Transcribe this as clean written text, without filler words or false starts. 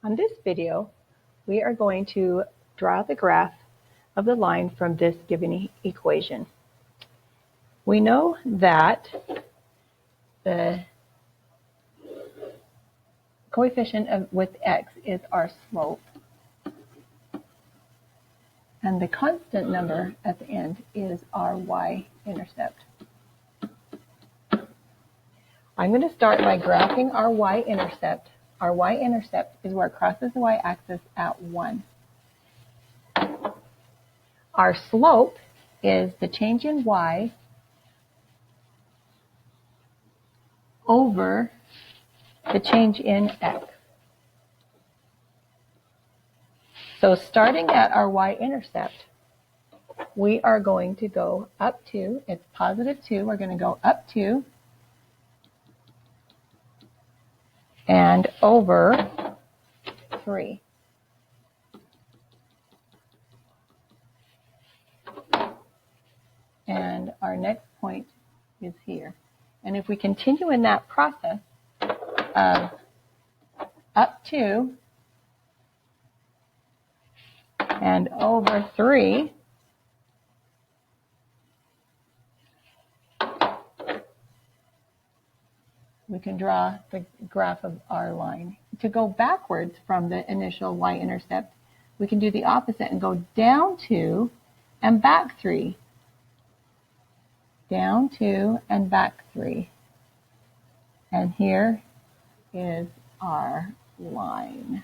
On this video, we are going to draw the graph of the line from this given equation. We know that the coefficient with x is our slope, and the constant number at the end is our y-intercept. I'm going to start by graphing our y-intercept. Our y-intercept is where it crosses the y-axis at 1. Our slope is the change in y over the change in x. So starting at our y-intercept, we are going to go up to, it's positive 2, we're going to go up to and over 3. And our next point is here. And if we continue in that process of up to and over 3, we can draw the graph of our line. To go backwards from the initial y-intercept, we can do the opposite and go down 2 and back 3. Down 2 and back 3. And here is our line.